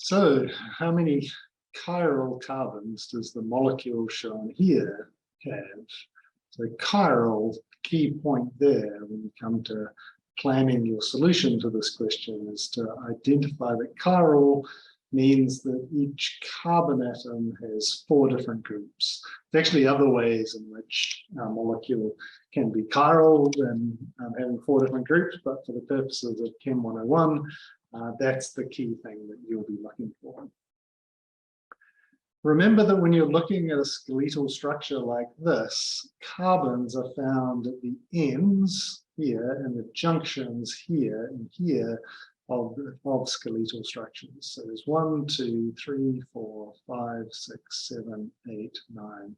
So how many chiral carbons does the molecule shown here have? So chiral, key point there when you come to planning your solution to this question is to identify that chiral means that each carbon atom has 4 different groups. There's actually other ways in which a molecule can be chiral than having 4 different groups, but for the purposes of Chem 101, that's the key thing that you'll be looking for. Remember that when you're looking at a skeletal structure like this, carbons are found at the ends here and the junctions here and here of skeletal structures. So there's 1, 2, 3, 4, 5, 6, 7, 8, 9,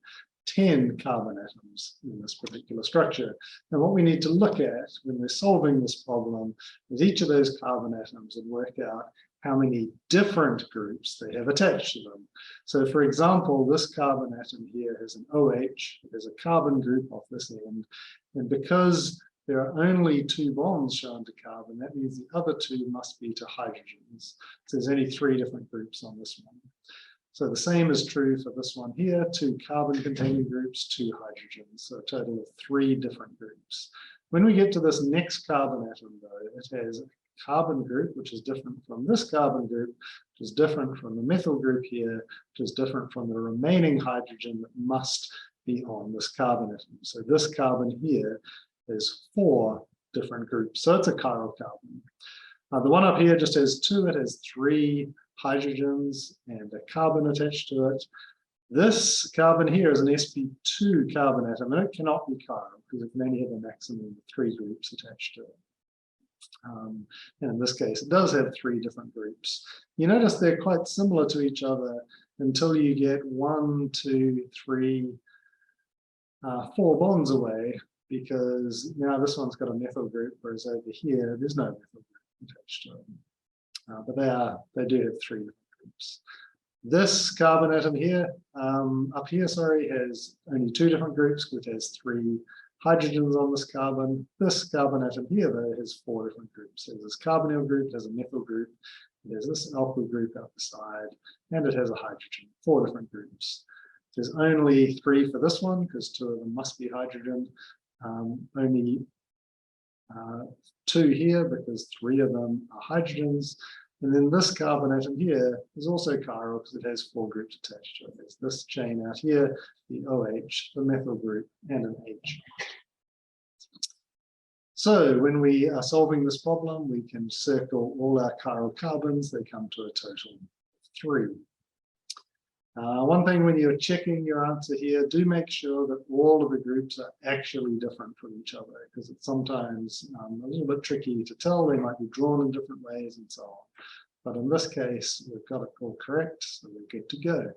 10 carbon atoms in this particular structure. And what we need to look at when we're solving this problem is each of those carbon atoms and work out how many different groups they have attached to them. So for example, this carbon atom here has an OH, there's a carbon group off this end, and because there are only 2 bonds shown to carbon, that means the other 2 must be to hydrogens. So there's only 3 different groups on this one. So the same is true for this one here, 2 carbon-containing groups, 2 hydrogens, so a total of 3 different groups. When we get to this next carbon atom, though, it has a carbon group, which is different from this carbon group, which is different from the methyl group here, which is different from the remaining hydrogen that must be on this carbon atom. So this carbon here is 4 different groups, so it's a chiral carbon. The one up here just has 2, it has 3 hydrogens and a carbon attached to it. This carbon here is an sp2 carbon atom, and it cannot be chiral because it can only have a maximum of 3 groups attached to it. And in this case, it does have 3 different groups. You notice they're quite similar to each other until you get 1, 2, 3, 4 bonds away, because now this one's got a methyl group, whereas over here, there's no methyl group attached to it. But they do have 3 different groups. This carbon atom here, up here, sorry, has only 2 different groups, which has 3 hydrogens on this carbon. This carbon atom here, though, has 4 different groups. There's this carbonyl group, there's a methyl group, there's this alkyl group out the side, and it has a hydrogen, 4 different groups. There's only 3 for this one, because 2 of them must be hydrogen. Only 2 here, because 3 of them are hydrogens. And then this carbon atom here is also chiral because it has 4 groups attached to it. There's this chain out here, the OH, the methyl group, and an H. So when we are solving this problem, we can circle all our chiral carbons. They come to a total of 3. One thing when you're checking your answer here, do make sure that all of the groups are actually different from each other, because it's sometimes a little bit tricky to tell. They might be drawn in different ways and so on. But in this case, we've got it all correct, so we're good to go.